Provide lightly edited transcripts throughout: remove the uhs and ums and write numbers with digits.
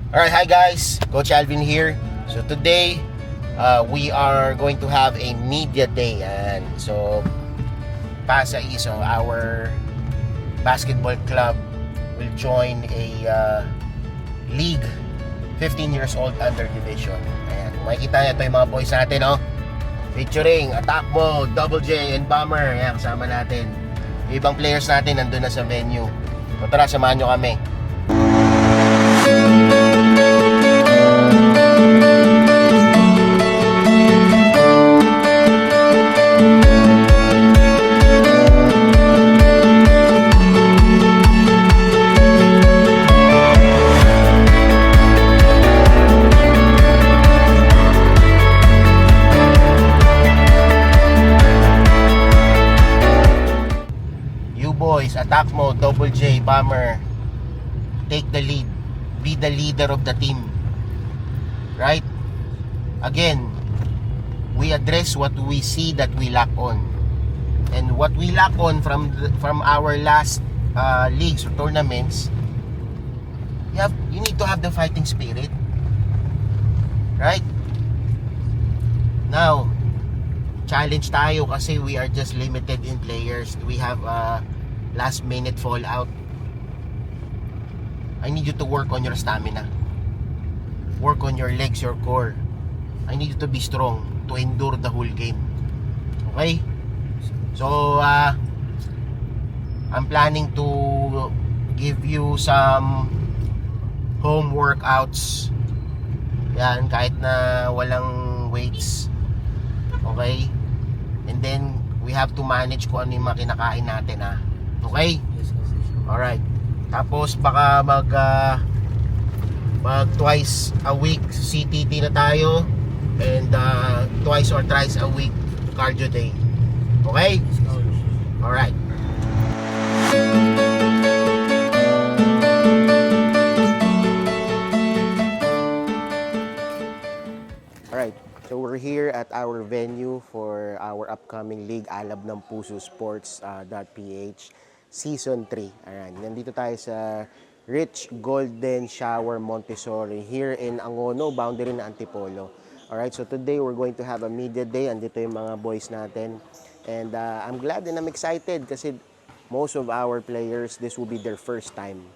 Alright, hi guys, Coach Alvin here. So today, we are going to have a media day. And so, Pasa Iso, our basketball club will join a league 15 years old under division. Ayan, makikita nyo ito yung mga boys natin, no? Featuring Attack Mode, Double J, and Bomber. Ayan, kasama natin. Yung ibang players natin nandun na sa venue. So tara, samahan nyo kami. Boys, Attack Mode, Double J, Bomber, take the lead, be the leader of the team, right? Again, we address what we see that we lack on, and what we lack on from our last leagues or tournaments. You need to have the fighting spirit, right? Now, challenge tayo kasi we are just limited in players. We have last minute fallout. I need you to work on your stamina, work on your legs, your core. I need you to be strong to endure the whole game. Okay? So I'm planning to give you some home workouts. Yan, kahit na walang weights. Okay? And then we have to manage kung ano yung mga kinakain natin, ha. Okay? Alright. Tapos baka mag twice a week CTT na tayo, and twice or thrice a week cardio day. Okay? Alright. Alright. So we're here at our venue for our upcoming league, Alab ng Puso Sports .ph Season 3. Ayan, nandito tayo sa Rich Golden Shower Montessori here in Angono, boundary na Antipolo. Alright, so today we're going to have a media day. Andito yung mga boys natin. And I'm glad and I'm excited kasi most of our players, this will be their first time.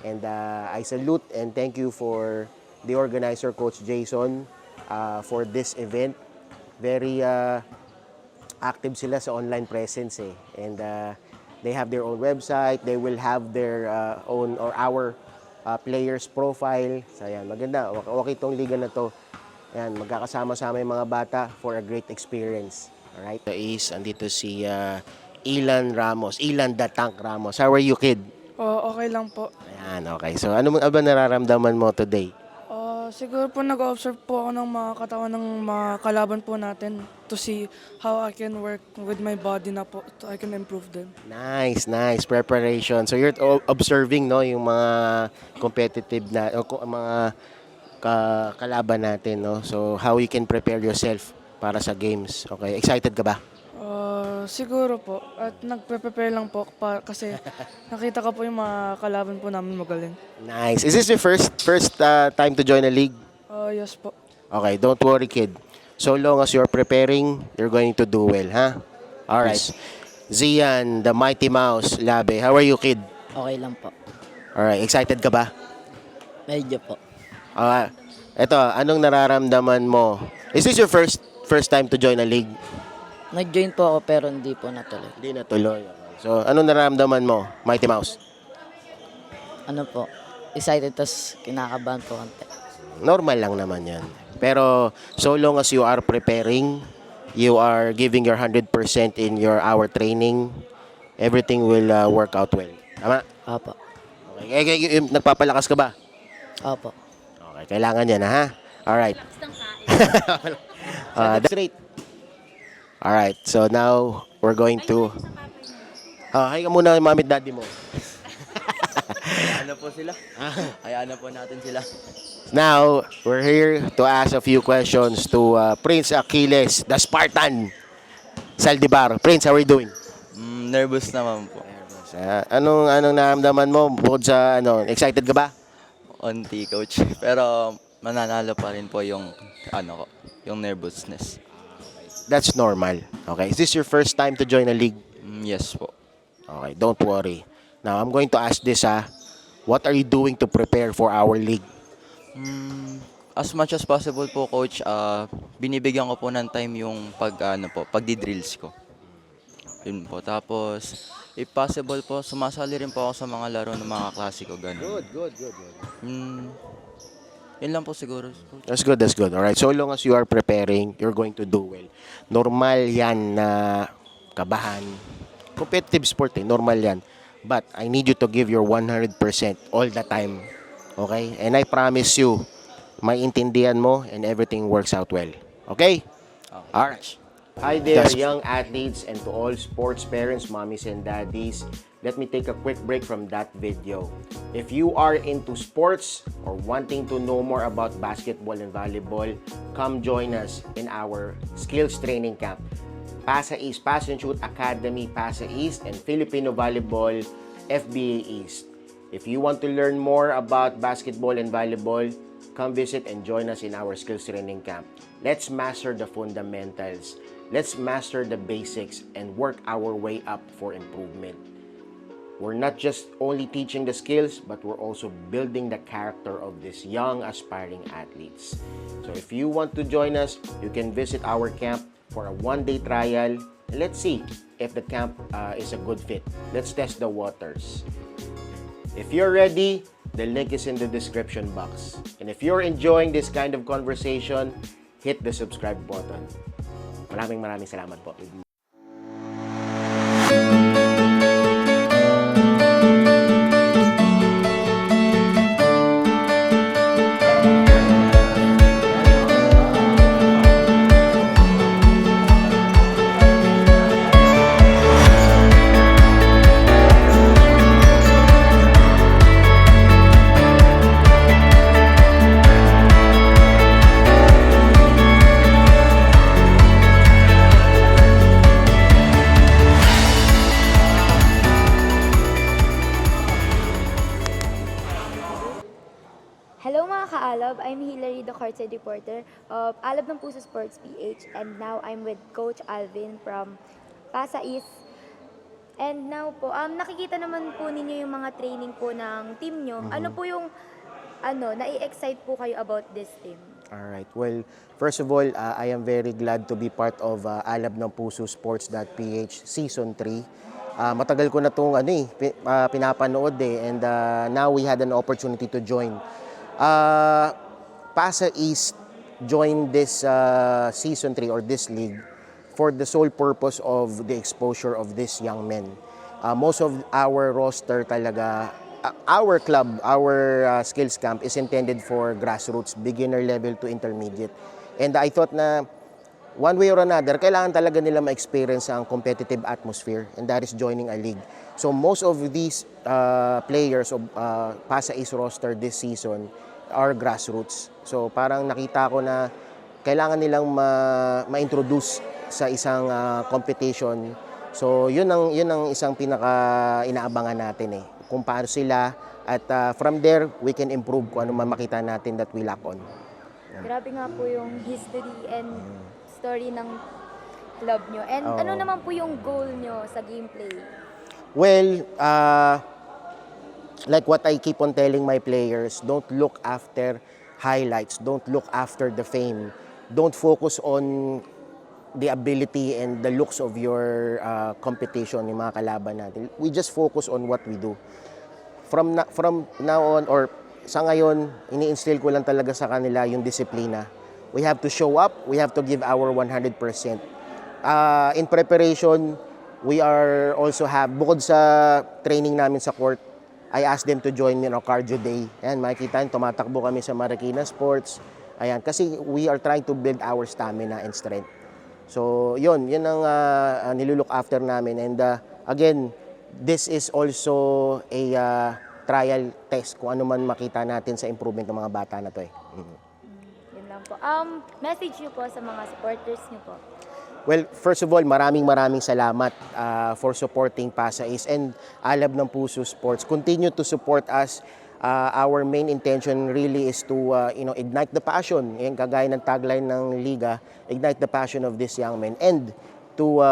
And I salute and thank you for the organizer, Coach Jason, for this event. Very active sila sa online presence eh. And they have their own website. They will have their own or our players profile. So ayan, maganda. Okay itong liga na to. Ayan, magkakasama-sama yung mga bata for a great experience. Alright? So andito si Ilan Ramos. Ilan the Tank Ramos. How are you, kid? Okay lang po. Ayan, okay. So ano ba nararamdaman mo today? Siguro po nag-observe po ako ng mga katawan ng mga kalaban po natin to see how I can work with my body na po, so I can improve them. Nice preparation. So you're observing, no, yung mga competitive na mga kalaban natin, no. So how you can prepare yourself para sa games. Okay, excited ka ba? Siguro po. At nagpe-prepare lang po kasi nakita ko po yung mga kalaban po namin magaling. Nice. Is this your first time to join a league? Yes po. Okay, don't worry, kid. So long as you're preparing, you're going to do well, ha? All right. Zian, the Mighty Mouse, Labe. How are you, kid? Okay lang po. All right, excited ka ba? Medyo po. Eto, anong nararamdaman mo? Is this your first time to join a league? Nag-join po ako pero hindi po natuloy. Hindi natuloy. So, anong nararamdaman mo, Mighty Mouse? Ano po, excited tas kinakabahan po konti. Normal lang naman yan. Pero, so long as you are preparing, you are giving your 100% in your hour training, everything will work out well. Tama? Opo. Okay. Nagpapalakas ka ba? Opo. Okay, kailangan yan, ha? Alright. Straight. Alright, so now we're going to... hi ka muna, mami at daddy mo. Hayaan na po sila. Hayaan na po natin sila. Now, we're here to ask a few questions to Prince Achilles, the Spartan, Saldivar. Prince, how are you doing? Nervous naman po. Anong naramdaman mo bukod sa excited ka ba? onti, coach. Pero mananalo pa rin po yung, ano ko, yung nervousness. That's normal. Okay, is this your first time to join a league? Yes po. Okay, don't worry. Now, I'm going to ask this, what are you doing to prepare for our league? As much as possible po, coach, binibigyan ko po ng time yung pagdi-drills ko. Yun po. Tapos, if possible po, sumasali rin po ako sa mga laro ng mga klase ko, ganun. Good. Yun lang po siguro, coach. That's good. All right, so long as you are preparing, you're going to do well. Normal yan na kabahan. Competitive sport normal yan. But I need you to give your 100% all the time. Okay? And I promise you, maintindihan mo and everything works out well. Okay? All right. Hi there, young athletes, and to all sports parents, mommies and daddies. Let me take a quick break from that video. If you are into sports or wanting to know more about basketball and volleyball, come join us in our skills training camp. PASA East Pass and Shoot Academy, PASA East, and Filipino Volleyball, FBA East. If you want to learn more about basketball and volleyball, come visit and join us in our skills training camp. Let's master the fundamentals. Let's master the basics and work our way up for improvement. We're not just only teaching the skills, but we're also building the character of these young aspiring athletes. So if you want to join us, you can visit our camp for a one-day trial. Let's see if the camp is a good fit. Let's test the waters. If you're ready, the link is in the description box. And if you're enjoying this kind of conversation, hit the subscribe button. Maraming salamat po. Hello mga ka-Alab, I'm Hilary, the courtside reporter of Alab ng Puso Sports PH, and now I'm with Coach Alvin from PASA East. And now po, nakikita naman po ninyo yung mga training po ng team nyo. Ano po yung, nai-excite po kayo about this team? Alright, well, first of all, I am very glad to be part of Alab ng Puso Sports.ph Season 3. Matagal ko na itong pinapanood and now we had an opportunity to join. PASA East joined this Season 3 or this league for the sole purpose of the exposure of these young men. Most of our roster talaga, our club, our skills camp is intended for grassroots, beginner level to intermediate. And I thought na one way or another, kailangan talaga nila ma-experience ang competitive atmosphere, and that is joining a league. So most of these players of PASA East roster this season are grassroots. So parang nakita ko na kailangan nilang ma-introduce sa isang competition. So yun ang isang pinaka inaabangan natin kung paano sila, at from there we can improve kung ano man makita natin that we lack on. Grabe nga po yung history and story ng club nyo. And ano naman po yung goal nyo sa gameplay? Well, like what I keep on telling my players, don't look after highlights, don't look after the fame, don't focus on the ability and the looks of your competition, yung mga kalaban natin. We just focus on what we do. From now on, or sa ngayon, ini-instill ko lang talaga sa kanila yung disiplina. We have to show up, we have to give our 100%. In preparation, we are also bukod sa training namin sa court, I asked them to join me on a cardio day. Ayan, makikita nyo, tumatakbo kami sa Marikina Sports. Ayan, kasi we are trying to build our stamina and strength. So, yun ang nilulook after namin. And again, this is also a trial test kung ano man makita natin sa improvement ng mga bata na to Yun lang po. Message nyo po sa mga supporters nyo po. Well, first of all, maraming salamat for supporting PASA East and Alab ng Puso Sports. Continue to support us. Our main intention really is to ignite the passion, yung kagaya ng tagline ng Liga, ignite the passion of these young men and to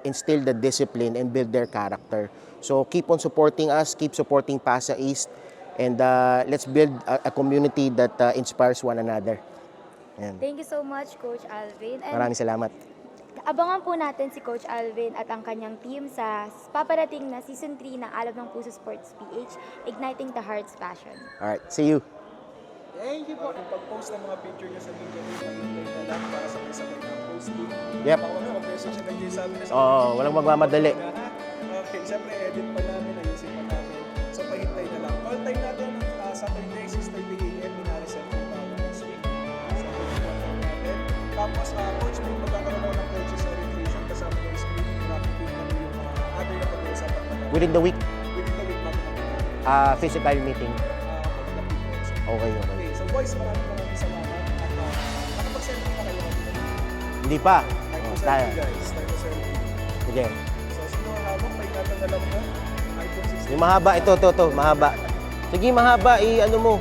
instill the discipline and build their character. So keep on supporting us, keep supporting PASA East, and let's build a community that inspires one another. Yan. Thank you so much, Coach Alvin. And Maraming salamat. abangan po natin si Coach Alvin at ang kanyang team sa paparating na Season 3 ng Alab ng Puso Sports PH, Igniting the Heart's Passion. Alright, see you. Thank you po. Kung pag-post ng mga picture niya sa media, may na lang para sabay-sabay na posting. Yep. Baka ano, mag-message siya nag sabi na sa Oo, walang magmamadali. Okay, siyempre edit pa namin, ayusin pa namin. So, pahintay na lang. Call time natin, Saturday, 6:30 a.m. in Harrison, next week. Saturday natin. Tapos, coach, may magkakaroon ako ng coaches orientation kasama ng screen. Nakikita mo yung other na pag-uusapan na lang. Within the week, Within the week natin natin. physical meeting. Okay. Okay, so boys, maraming salamat. At nakapag-send na kayo kanina. Hindi pa. Time to Tayo. selfie, guys. Time to selfie. Sige. So, sino ang habang may tatangalam mo? iPhone 16. Yung mahaba, ito, mahaba. Sige, mahaba, ano mo.